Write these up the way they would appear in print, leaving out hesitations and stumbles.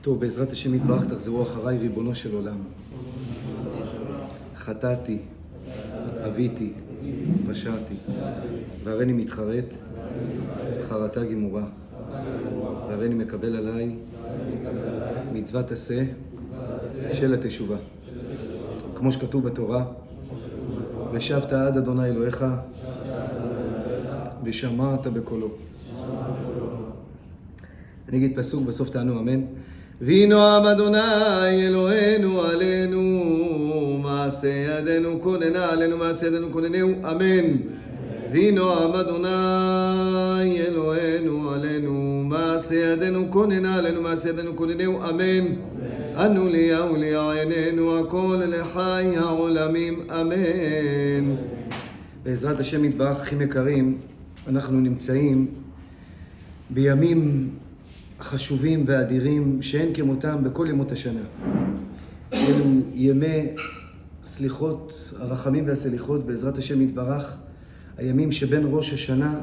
טוב, בעזרת השם יתברך תחזרו אחריי, ריבונו של עולם. חטאתי, אביתי, פשעתי, והריני מתחרט, חרטה גמורה, והריני מקבל עליי מצוות עשה של התשובה. כמו שכתוב בתורה, ושבת עד אדוני אלוהיך ושמעת בקולו. אני אגיד פסוק, בסוף תענו אמן. וינועם אדוני אלוהינו עלינו, מעשה ידינו כוננה עלינו, מעשה ידינו כוננהו, אמן. וינועם אדוני אלוהינו עלינו, מעשה ידינו כוננה עלינו, מעשה ידינו כוננהו, אמן. אנו ליהו ליעננו הכל לחי העולמים, אמן. בעזרת השם יתברך, אחים יקרים, אנחנו נמצאים בימים החשובים והאדירים שאין כמותם בכל ימות השנה. אלו ימי סליחות, הרחמים והסליחות, בעזרת השם יתברך, הימים שבין ראש השנה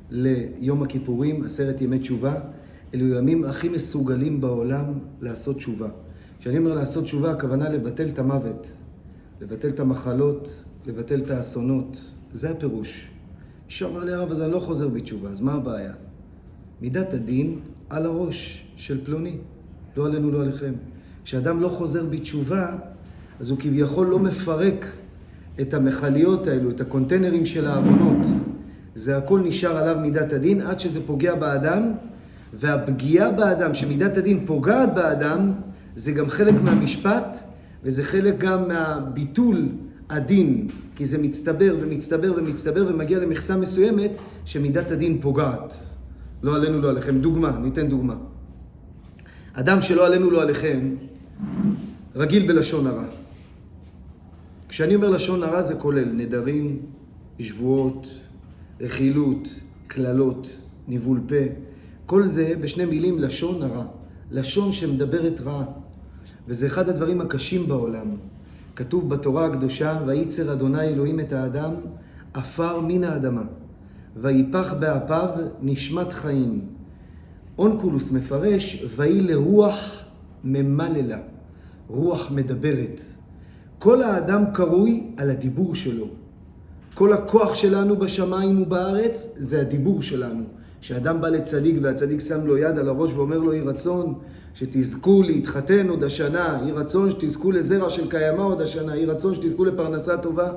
ליום הכיפורים, 10 ימי תשובה, אלו ימים הכי מסוגלים בעולם לעשות תשובה. כשאני אומר לעשות תשובה, הכוונה לבטל את המוות, לבטל את המחלות, לבטל את האסונות. זה הפירוש. מישהו אמר לי, הרב, אז אני לא חוזר בתשובה, אז מה הבעיה? מידת הדין על הראש של פלוני, לא עלינו, לא עליכם. כשאדם לא חוזר בתשובה, אז הוא כביכול לא מפרק את המחליות האלו, את הקונטיינרים של העוונות. זה הכל נשאר עליו מידת הדין, עד שזה פוגע באדם, והפגיעה באדם, שמידת הדין פוגעת באדם, זה גם חלק מהמשפט, וזה חלק גם מהביטול הדין, כי זה מצטבר ומצטבר ומצטבר, ומגיע למכסה מסוימת שמידת הדין פוגעת. לא עלינו, לא עליכם. דוגמה, ניתן דוגמה. אדם שלא עלינו, לא עליכם, רגיל בלשון הרע. כשאני אומר לשון הרע זה כולל נדרים, שבועות, רכילות, כללות, ניבול פה. כל זה בשני מילים לשון הרע. לשון שמדברת רע. וזה אחד הדברים הקשים בעולם. כתוב בתורה הקדושה, וייצר אדוני אלוהים את האדם, עפר מן האדמה. ויפח באפיו נשמת חיים. אונקולוס מפרש, ויהי לרוח ממללה. רוח מדברת. כל האדם קרוי על הדיבור שלו. כל הכוח שלנו בשמיים ובארץ זה הדיבור שלנו. כשאדם בא לצדיק והצדיק שם לו יד על הראש ואומר לו, יהי רצון שתזכו להתחתן עוד השנה, יהי רצון שתזכו לזרע של קיימה עוד השנה, יהי רצון שתזכו לפרנסה טובה.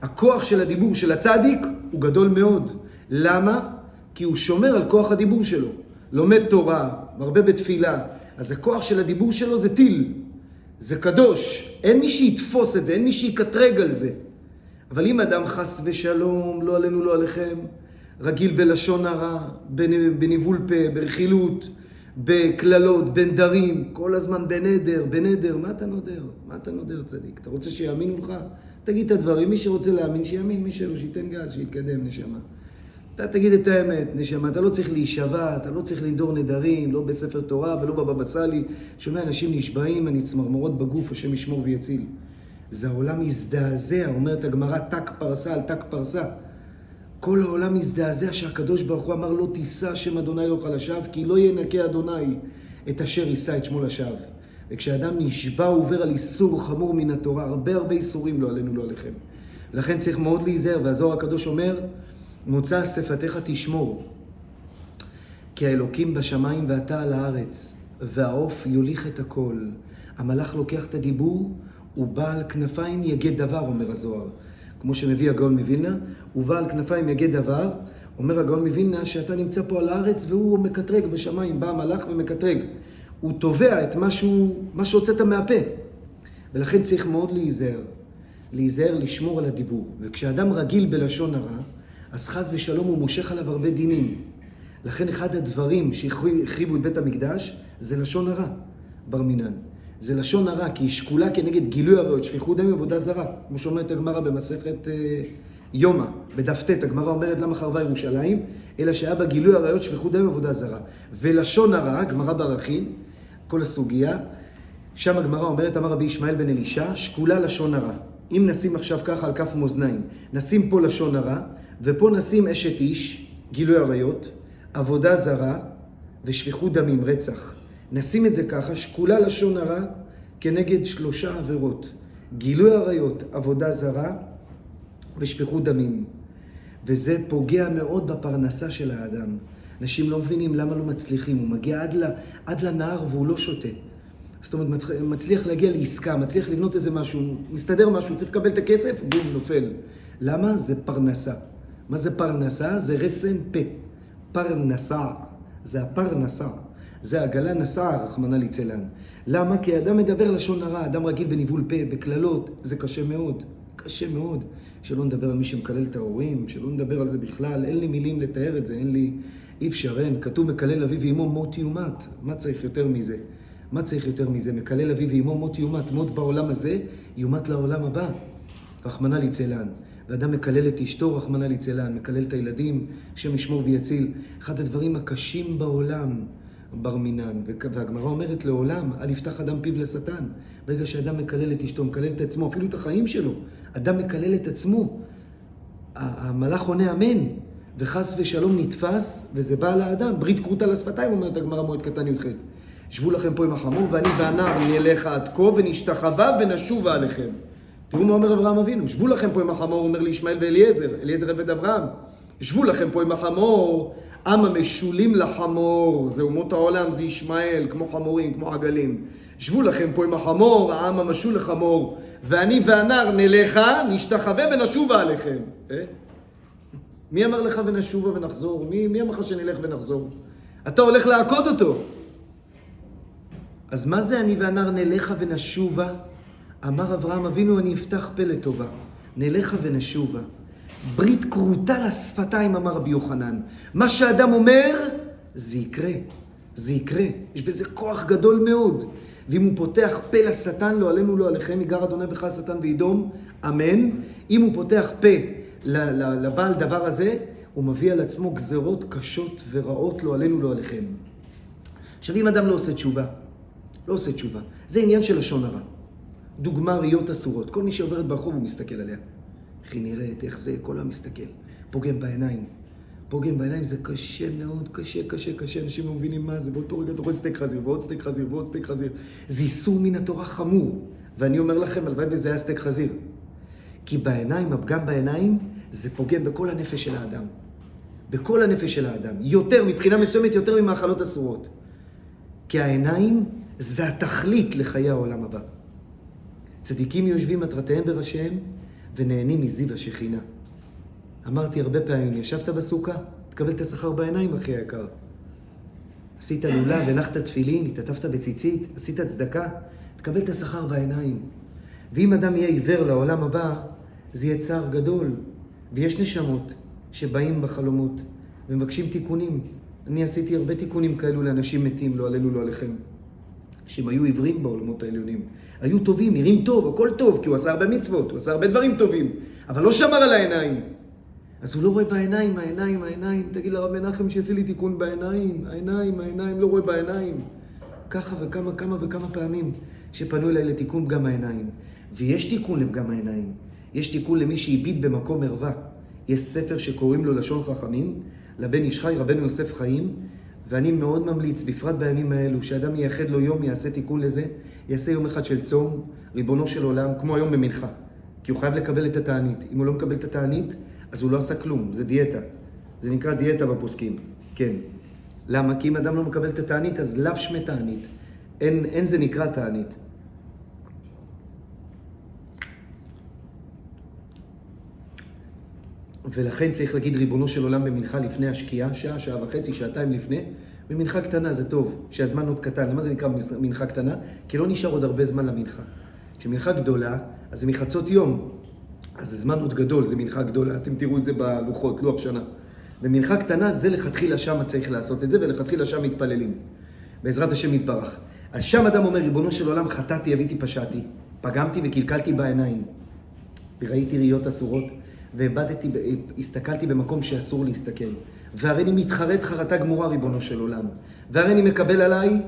הכוח של הדיבור של הצדיק הוא גדול מאוד. למה? כי הוא שומר על כוח הדיבור שלו. לומד תורה, מרבה בתפילה. אז הכוח של הדיבור שלו זה טיל. זה קדוש. אין מי שיתפוס את זה, אין מי שיקטרג על זה. אבל אם אדם חס ושלום, לא עלינו, לא עליכם, רגיל בלשון הרע, בניבול פה, ברכילות, בכללות, בנדרים, כל הזמן בנדר, מה אתה נודר? מה אתה נודר, צדיק? אתה רוצה שיאמינו לך? תגיד את הדברים, מי שרוצה להאמין, שיאמין, מי שלא, שייתן גז, שיתקדם, נשמה. אתה תגיד את האמת, נשמה, אתה לא צריך להישבע, אתה לא צריך לנדור נדרים, לא בספר תורה ולא בבבא סאלי. שומע, אנשים נשבעים, אני צמרמורות בגוף, השם ישמור ויציל. זה העולם הזדעזע, אומרת הגמרא, תק פרסה על תק פרסה. כל העולם הזדעזע שהקדוש ברוך הוא אמר לא תישא שם אדוני לא לשווא, כי לא ינקה אדוני את אשר יישא את שמו לשווא. וכשאדם נשבע הוא עובר על איסור חמור מן התורה, הרבה איסורים לא עלינו לא עליכם. לכן צריך מאוד להיזהר, והזוהר הקדוש אומר, מוצא שפתיך תשמור, כי האלוקים בשמיים ואתה על הארץ, והעוף יוליך את הכל. המלאך לוקח את הדיבור, הוא בעל כנפיים יגד דבר, אומר הזוהר. כמו שמביא הגאון מווילנה, הוא בעל כנפיים יגד דבר, אומר הגאון מווילנה שאתה נמצא פה על הארץ והוא מקטרג בשמיים, בא המלאך ומקטרג. הוא תובע את מה שהוצאת מהפה. ולכן צריך מאוד להיזהר לשמור על הדיבור. וכשאדם רגיל בלשון הרע, אז חס ושלום הוא מושך עליו הרבה דינים. לכן אחד הדברים שהחריבו את בית המקדש זה לשון הרע, בר מינן. זה לשון הרע, כי היא שקולה כנגד גילוי עריות, שפיכות דמים עבודה זרה. כמו שאומרת הגמרא במסכת יומא, בדף ט', הגמרא אומרת למה חרבה ירושלים, אלא שהיה בה גילוי עריות, שפיכות דמים עבודה זרה. ולשון הרע, גמרא בערכין, כל הסוגיה, שם הגמרא אומרת, אמר רבי ישמעאל בן אלישע, שקולה לשון הרע. אם נשים עכשיו ככה על כף מאזניים, נשים פה לשון הרע, ופה נשים אשת איש, גילוי עריות, עבודה זרה ושפיכות דמים, רצח. נשים את זה ככה, שקולה לשון הרע כנגד 3 עבירות. גילוי עריות, עבודה זרה ושפיכות דמים. וזה פוגע מאוד בפרנסה של האדם. אנשים לא מבינים למה לא מצליחים. הוא מגיע עד לנהר והוא לא שותה. זאת אומרת, מצליח להגיע לעסקה, מצליח לבנות איזה משהו, מסתדר משהו, צריך לקבל את הכסף, בום, נופל. למה? זה פרנסה. מה זה פרנסה? זה רסן פה. פרנסה. זה הפרנסה. זה עגלה נסע, רחמנא ליצלן. למה? כי האדם מדבר לשון הרע, אדם רגיל בניבול פה, בקללות, זה קשה מאוד. קשה מאוד. שלא נדבר על מי שמקלל את ההורים, שלא נדבר על זה בכלל, אין לי מילים לתאר את זה, אי אפשר, אין. כתוב מקלל אביו ואמו מות יומת. מה צריך יותר מזה? מה צריך יותר מזה? מקלל אביו ואמו מות יומת. מות בעולם הזה, יומת לעולם הבא. רחמנא ליצלן. ואדם מקלל את אשתו, רחמנא ליצלן. מקלל את הילדים, השם ישמור ויציל. אחד הדברים הקשים בעולם, בר מינן. והגמרא אומרת לעולם, אל יפתח אדם פיו לשטן. ברגע שאדם מקלל את אשתו, מקלל את עצמו, אפילו את החיים שלו. אדם מקלל את עצמו. המלאך עונה אמן. וחס ושלום נתפס, וזה בא לאדם. ברית כרותה לשפתיים, אומרת הגמרא מועד קטן י"ח. שבו לכם פה עם החמור, ואני והנער נלך עד כה, ונשתחווה ונשובה עליכם. תראו מה אומר אברהם אבינו. שבו לכם פה עם החמור, אומר לישמעאל ואליעזר, אליעזר עבד אברהם. שבו לכם פה עם החמור, עם המשולים לחמור, זה אומות העולם, זה ישמעאל, כמו חמורים, כמו עגלים. שבו לכם פה עם החמור, העם המשול לחמור, ואני והנער נלכה, נשתחווה ונשובה עליכם. מי אמר לך ונשובה ונחזור? מי אמר לך שנלך ונחזור? אתה הולך לעקוד אותו. אז מה זה אני והנער נלכה ונשובה? אמר אברהם אבינו, אני אפתח פה לטובה. נלכה ונשובה. ברית כרותה לשפתיים, אמר רבי יוחנן. מה שאדם אומר, זה יקרה. זה יקרה. יש בזה כוח גדול מאוד. ואם הוא פותח פה לשטן, לא עלינו לא עליכם, יגר אדוני בך השטן וידום, אמן. אם הוא פותח פה לבעל דבר הזה, הוא מביא על עצמו גזרות קשות ורעות, לא עלינו לא עליכם. עכשיו, אם אדם לא עושה תשובה, לא עושה תשובה, זה עניין של לשון הרע. דוגמה ראיות אסורות. כל מי שעוברת ברחוב הוא מסתכל עליה. איך היא נראית, איך זה, כל המסתכל. פוגם בעיניים. פוגם בעיניים זה קשה מאוד, קשה. אנשים לא מבינים מה זה. באותו רגע אתה רואה סטייק חזיר, ועוד סטייק חזיר, ועוד סטייק חזיר. זה איסור מן התורה חמור. ואני אומר לכם, הלוואי וזה היה סטייק חזיר. כי בעיניים, הפגם בעיניים, זה פוגם בכל הנפש של האדם. בכל הנפש של האדם. יותר, מבחינה מסוימת, יותר ממאכלות אסורות. כי העיניים זה התכלית לחיי העולם הבא. צדיקים יושבים מטרתיהם בראשיהם ונהנים מזיו השכינה. אמרתי הרבה פעמים, ישבת בסוכה, תקבל את השכר בעיניים, אחי היקר. עשית לולה, הנחת תפילין, התעטפת בציצית, עשית צדקה, תקבל את השכר בעיניים. ואם אדם יהיה עיוור לעולם הבא, זה יהיה צער גדול. ויש נשמות שבאים בחלומות ומבקשים תיקונים. אני עשיתי הרבה תיקונים כאלו לאנשים מתים, לא עלינו, לא עליכם. שהם היו עיוורים בעולמות העליונים. היו טובים, נראים טוב, הכל טוב, כי הוא עשה הרבה מצוות, הוא עשה הרבה דברים טובים, אבל לא שמר על העיניים. אז הוא לא רואה בעיניים, העיניים. תגיד לרב מנחם שיעשה לי תיקון בעיניים, העיניים, לא רואה בעיניים. ככה וכמה פעמים שפנו אליי לתיקון פגם העיניים. ויש תיקון לפגם העיניים. יש תיקון למי שהביט במקום ערווה. יש ספר שקוראים לו לשון חכמים, לבן איש חי, רבנו יוסף חיים, ואני מאוד ממליץ, בפרט בימים האלו, שאדם ייחד לו יום, יעשה תיקון לזה, יעשה יום אחד של צום, ריבונו של עולם, כמו היום במנחה. כי הוא חייב לקבל את התענית. אם הוא לא מקבל את התענית, אז הוא לא עשה כלום, זה דיאטה. זה נקרא דיאטה בפוסקים, כן. למה? כי אם אדם לא מקבל את התענית, אז לאו שמי תענית. אין זה נקרא תענית. ולכן צריך להגיד ריבונו של עולם במנחה לפני השקיעה, שעה וחצי, שעתיים לפני. במנחה קטנה זה טוב, שהזמן עוד קטן. למה זה נקרא מנחה קטנה? כי לא נשאר עוד הרבה זמן למנחה. כשמנחה גדולה, אז זה מחצות יום. אז זה זמן עוד גדול, זה מנחה גדולה. אתם תראו את זה בלוחות, לוח שנה. במנחה קטנה זה לכתחילה שם צריך לעשות את זה, ולכתחילה שם מתפללים. בעזרת השם יתברך. אז שם אדם אומר, ריבונו של עולם, חטאתי, אביתי, פשעתי. פגמתי וקלקלתי בעיניים. וראיתי ראיות אסורות. הסתכלתי במקום שאסור להסתכל. והרי אני מתחרט חרטה גמורה, ריבונו של עולם. והרי אני מקבל עליי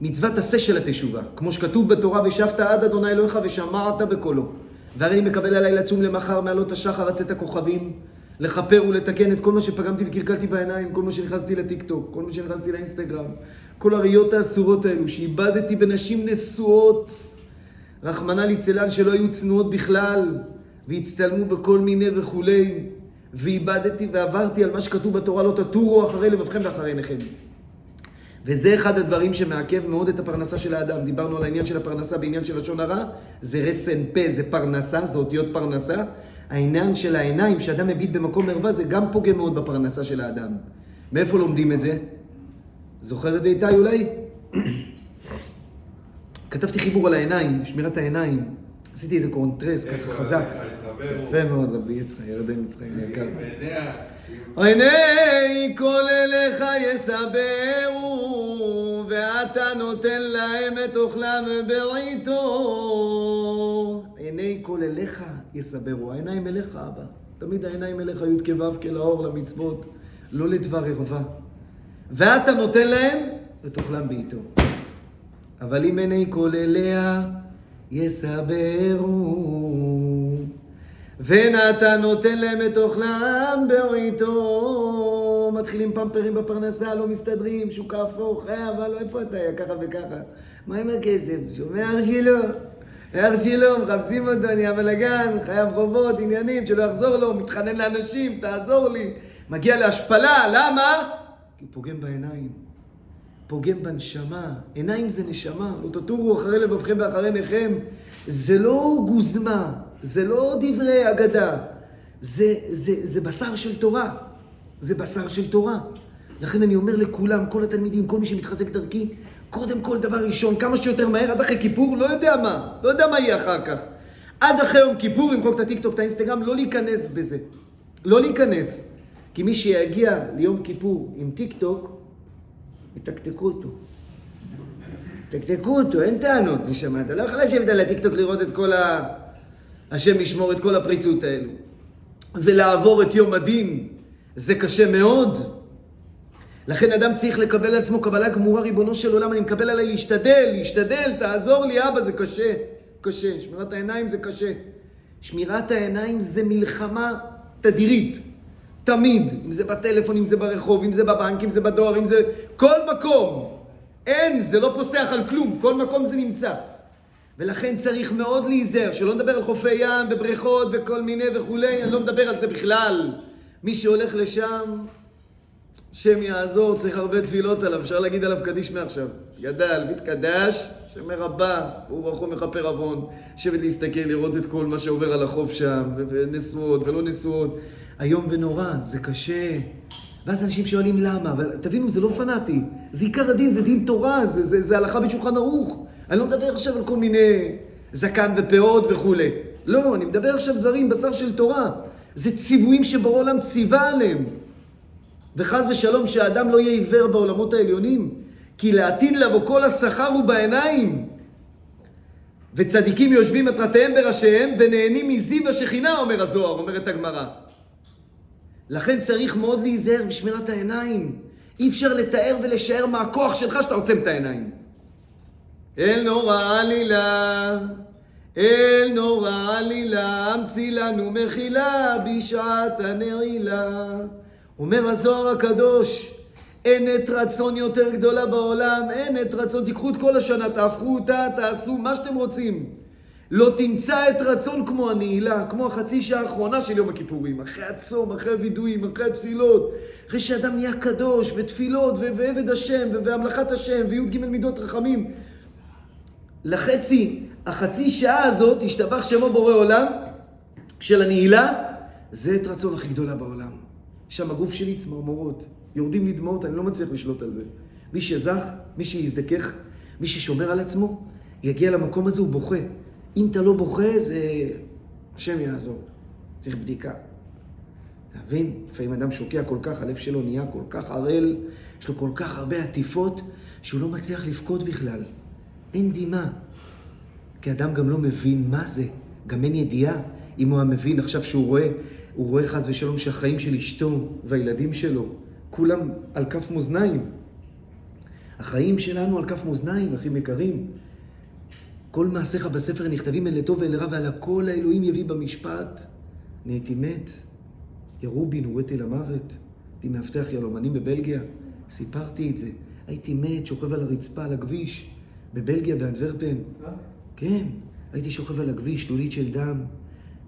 מצוות עשה של התשובה. כמו שכתוב בתורה, ושבת עד אדוני אלוהיך ושמעת בקולו. והרי אני מקבל עליי לצום למחר מעלות השחר לצאת הכוכבים, לכפר ולתקן את כל מה שפגמתי וקלקלתי בעיניים, כל מה שנכנסתי לטיק טוק, כל מה שנכנסתי לאינסטגרם, כל הראיות האסורות האלו, שאיבדתי בנשים נשואות, רחמנא ליצלן שלא היו צנועות בכלל, והצטלמו בכל מיני וכולי, ואיבדתי ועברתי על מה שכתוב בתורה, לא תטורו אחרי לבבכם ואחרי עיניכם. וזה אחד הדברים שמעכב מאוד את הפרנסה של האדם. דיברנו על העניין של הפרנסה בעניין של לשון הרע, זה רסן פה, זה פרנסה, זה אותיות פרנסה. העניין של העיניים, שאדם מביט במקום מרווה, זה גם פוגע מאוד בפרנסה של האדם. מאיפה לומדים את זה? זוכר את זה איתי אולי? כתבתי חיבור על העיניים, שמירת העיניים. עשיתי איזה קונטרס ככה חזק. יפה מאוד, רבי יצחק, ירדן יצחק יקר. עיני כל אליך יסברו, ואתה נותן להם את אוכלם בעיתו. עיני כל אליך יסברו, העיניים אליך אבא. תמיד העיניים אליך י' כו' כלאור למצוות, לא לדבר ערווה. ואתה נותן להם את אוכלם בעיתו. אבל אם עיני כל אליה יסברו, ואתה נותן להם את אוכלם בעיתו. מתחילים פמפרים בפרנסה, לא מסתדרים, שוק אפור, אבל איפה אתה היה ככה וככה? מה עם הכסף? שומע אח שלו, מחפשים אותו, נהיה בלגן, חייב חובות, עניינים, שלא יחזור לו, מתחנן לאנשים, תעזור לי. מגיע להשפלה, למה? כי הוא פוגם בעיניים, פוגם בנשמה. עיניים זה נשמה, לא תטורו אחרי לבבכם ואחרי עיניכם. זה לא גוזמה, זה לא דברי אגדה, זה בשר של תורה. זה בשר של תורה. לכן אני אומר לכולם, כל התלמידים, כל מי שמתחזק דרכי, קודם כל דבר ראשון, כמה שיותר מהר, עד אחרי כיפור, לא יודע מה יהיה אחר כך. עד אחרי יום כיפור, למחוק את הטיקטוק, את האינסטגרם, לא להיכנס בזה. לא להיכנס. כי מי שיגיע ליום כיפור עם טיקטוק, יתקתקו אותו, אין טענות, נשמע. אתה לא יכול לשבת על הטיקטוק לראות את כל השם ישמור את כל הפריצות האלו. ולעבור את יום הדין, זה קשה מאוד. לכן אדם צריך לקבל על עצמו קבלה גמורה, ריבונו של עולם, אני מקבל עליי להשתדל, תעזור לי אבא, זה קשה. שמירת העיניים זה קשה. שמירת העיניים זה מלחמה תדירית. תמיד, אם זה בטלפון, אם זה ברחוב, אם זה בבנק, אם זה בדואר, אם זה... כל מקום. אין, זה לא פוסח על כלום. כל מקום זה נמצא. ולכן צריך מאוד להיזהר, שלא נדבר על חופי ים ובריכות וכל מיני וכולי, אני לא מדבר על זה בכלל. מי שהולך לשם, שם יעזור, צריך הרבה תפילות עליו, אפשר להגיד עליו קדיש מעכשיו. גדל, מתקדש, שמרבה, הוא רחום מכפר עוון, שבת להסתכל, לראות את כל מה שעובר על החוף שם, ונשואות ולא נשואות. היום ונורא, זה קשה. ואז אנשים שואלים למה, אבל תבינו, זה לא פנאטי. זה עיקר הדין, זה דין תורה, זה הלכה בשולחן ערוך. אני לא מדבר עכשיו על כל מיני זקן ופאות וכו'. לא, אני מדבר עכשיו דברים בשר של תורה. זה ציוויים שבורא עולם ציווה עליהם. וחס ושלום שהאדם לא יהיה עיוור בעולמות העליונים, כי לעתיד לבוא כל השכר הוא בעיניים. וצדיקים יושבים מטרתיהם בראשיהם ונהנים מזיו השכינה, אומר הזוהר, אומרת הגמרא. לכן צריך מאוד להיזהר בשמירת העיניים. אי אפשר לתאר ולשער מה הכוח שלך שאתה עוצם את העיניים. אל נורא עלילה, אמצי לנו מחילה בשעת הנעילה. אומר הזוהר הקדוש, אין את רצון יותר גדולה בעולם, אין את רצון, תיקחו את כל השנה, תהפכו אותה, תעשו מה שאתם רוצים. לא תמצא את רצון כמו הנעילה, כמו החצי שעה האחרונה של יום הכיפורים, אחרי הצום, אחרי הוידויים, אחרי התפילות, אחרי שאדם נהיה קדוש, ותפילות, ועבד השם, והמלאכת השם, וי' ג' מידות רחמים. החצי שעה הזאת, השתבח שמו בורא עולם, של הנעילה, זה את רצון הכי גדולה בעולם. שם הגוף שלי צמרמורות, יורדים לי דמעות, אני לא מצליח לשלוט על זה. מי שזך, מי שיזדכך, מי ששומר על עצמו, יגיע למקום הזה, הוא בוכה. אם אתה לא בוכה, זה... השם יעזור. צריך בדיקה. תבין? לפעמים אדם שוקע כל כך, הלב שלו נהיה כל כך ערל, יש לו כל כך הרבה עטיפות, שהוא לא מצליח לבכות בכלל. אין דימה. כי אדם גם לא מבין מה זה. גם אין ידיעה. אם הוא המבין עכשיו שהוא רואה חס ושלום שהחיים של אשתו והילדים שלו, כולם על כף מאזניים. החיים שלנו על כף מאזניים, אחים יקרים. כל מעשיך בספר נכתבים אל לטוב ואל רע, ועל הכל האלוהים יביא במשפט. נהייתי מת, ירו בי, נוריתי למוות. הייתי מאבטח יהלומנים בבלגיה, סיפרתי את זה. הייתי מת, שוכב על הרצפה, על הכביש, בבלגיה, באנטוורפן. כן, הייתי שוכב על הכביש, שלולית של דם.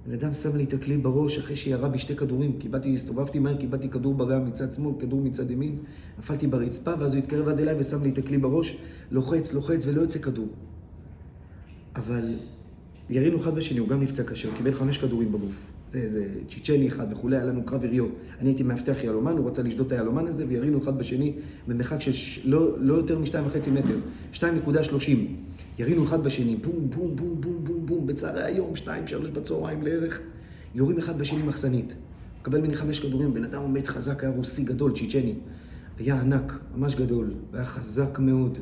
בן אדם שם לי את הכלי בראש אחרי שירה בי 2 כדורים. הסתובבתי מהר, קיבלתי כדור בריאה מצד שמאל, כדור מצד ימין. נפלתי ברצפה, ואז הוא התקרב עד אליי ושם לי את הכלי בראש, לוחץ ולא יוצא כדור. אבל ירינו אחד בשני, הוא גם נפצע קשה, הוא קיבל 5 כדורים בגוף. זה צ'יצ'ני אחד וכולי, היה לנו קרב יריות. אני הייתי מאבטח יהלומן, הוא רצה לשדוד את היהלומן הזה, וירינו אחד בשני במרחק של לא יותר מ-2.5 מטר, 2.30. ירינו אחד בשני, בום, בום, בום, בום, בום, בום, בצהרי היום, 2-3 בצהריים לערך, יורים אחד בשני מחסנית. מקבל ממני 5 כדורים, בן אדם עומד חזק, היה רוסי גדול, צ'יצ'ני. היה ענק, ממש גדול, והיה חזק מאוד.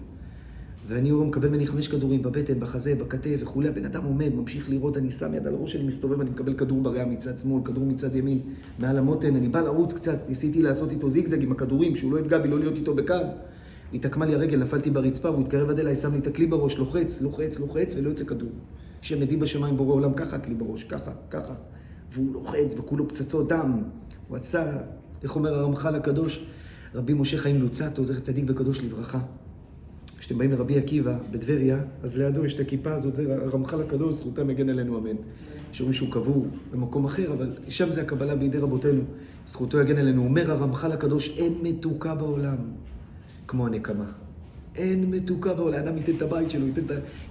ואני מקבל ממני 5 כדורים בבטן, בחזה, בכתף וכולי. הבן אדם עומד, ממשיך לראות, אני שם יד על הראש, אני מסתובב, אני מקבל כדור בריאה מצד שמאל, כדור מצד ימין, מעל המותן, אני בא לרוץ קצת, ניסיתי לעשות איתו זיגזג עם הכדורים, שהוא לא יפגע בי, לא להיות איתו בקו. התעקמה לי הרגל, נפלתי ברצפה, הוא התקרב עד אליי, שם לי את הכלי בראש, לוחץ, ולא יוצא כדור. שם עדי בשמיים בורא עולם, ככה הכלי בראש, ככה. והוא לוחץ, וכולו פצצות דם. הוא עצר, איך אומר הרמח"ל הקדוש, רבי משה חיים לוצאטו, זכר צדיק וקדוש לברכה. כשאתם באים לרבי עקיבא בטבריה, אז לידו יש את הכיפה הזאת, זה הרמח"ל הקדוש, זכותם מגן עלינו, אמן. שאומרים שהוא קבור במקום אחר, אבל שם זה הקבלה בידי רבותינו, זכותו יגן עלינו. אומר הרמח"ל הקדוש, אין מתוקה בעולם כמו הנקמה. אין מתוקה בעולם, האדם ייתן את הבית שלו,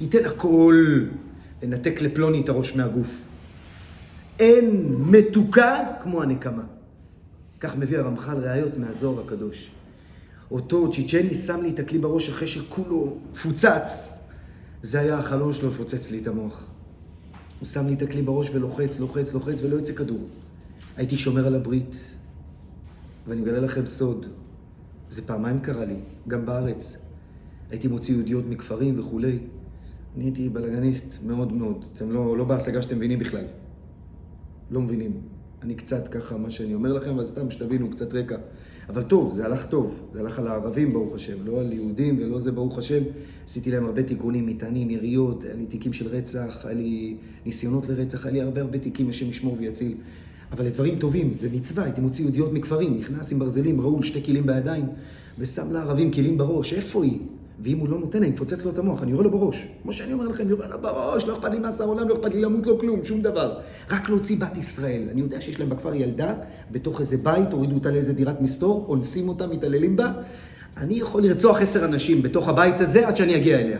ייתן הכל, לנתק לפלוני את הראש מהגוף. אין מתוקה כמו הנקמה. כך מביא הרמח"ל ראיות מהזוהר הקדוש. אותו צ'יצ'ני שם לי את הכלי בראש אחרי שכולו פוצץ. זה היה החלום שלו, פוצץ לי את המוח. הוא שם לי את הכלי בראש ולוחץ ולא יוצא כדור. הייתי שומר על הברית, ואני מגלה לכם סוד. זה פעמיים קרה לי, גם בארץ. הייתי מוציא יהודיות מכפרים וכולי. אני הייתי בלגניסט מאוד מאוד. אתם לא בהשגה שאתם מבינים בכלל. לא מבינים. אני קצת ככה מה שאני אומר לכם, אבל סתם שתבינו קצת רקע. אבל טוב, זה הלך טוב. זה הלך על הערבים, ברוך השם. לא על יהודים ולא זה, ברוך השם. עשיתי להם הרבה תיקונים, מטענים, יריות, היה לי תיקים של רצח, היה לי ניסיונות לרצח, היה לי הרבה תיקים, השם ישמור ויציל. אבל לדברים טובים, זה מצווה. הייתי מוציא יהודיות מכפרים, נכנס עם ברזלים, ראול 2 כלים בידיים, ושם לערבים כלים בראש. איפה היא? ואם הוא לא נותן, אני מפוצץ לו את המוח, אני יורה לו בראש. כמו שאני אומר לכם, יורה לו בראש, לא אכפת לי מעשה העולם, לא אכפת לי למות לו כלום, שום דבר. רק להוציא בת ישראל. אני יודע שיש להם בכפר ילדה, בתוך איזה בית, הורידו אותה לאיזה דירת מסתור, אונסים אותה, מתעללים בה. אני יכול לרצוח 10 אנשים בתוך הבית הזה עד שאני אגיע אליה.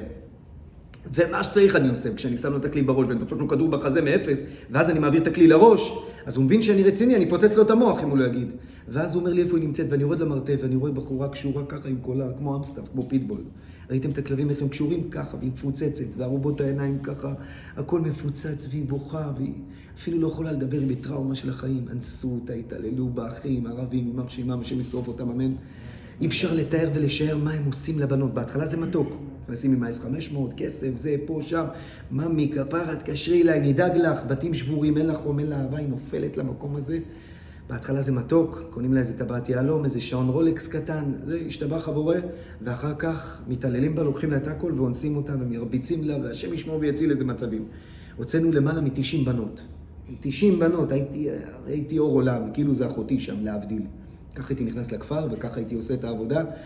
ומה שצריך אני עושה, כשאני שם לו את הכלי בראש ואני דופק לו כדור בחזה מאפס, ואז אני מעביר את הכלי לראש, אז הוא מבין שאני רציני, אני פוצץ לו את המוח אם הוא לא יגיד. ואז הוא אומר לי איפה היא נמצאת, ואני יורד למרתף, ואני רואה בחורה קשורה ככה עם קולה, כמו אמסטף, כמו פיטבול. ראיתם את הכלבים איך הם קשורים ככה, והיא מפוצצת, והרובות העיניים ככה, הכל מפוצץ, והיא בוכה, והיא אפילו לא יכולה לדבר בטראומה של החיים. אנסו אותה, התעללו באחים, ערבים, יימח שמם, השם ישרוף אותם, אמן. אי אפשר לתאר ולשער מה הם עושים לבנות. בהתחלה זה מתוק. נשים עם מייס 500, כסף, זה, פה, שם. ממי, כפרה, תקשרי אליי, נדאג לך, בתים שבורים, אין לך חום, אין לה אהבה, היא נופלת למקום הזה. בהתחלה זה מתוק, קונים לה איזה טבעת יהלום, איזה שעון רולקס קטן, זה השתבח הבורא, ואחר כך מתעללים בה, לוקחים לה את הכל ואונסים אותה ומרביצים לה, והשם ישמור ויציל איזה מצבים. הוצאנו למעלה מ-90 בנות. 90 בנות, הייתי אור עולם, כאילו זה אחותי שם, להבדיל. ככה הייתי נכנס לכפר וככה הייתי עושה את העבודה.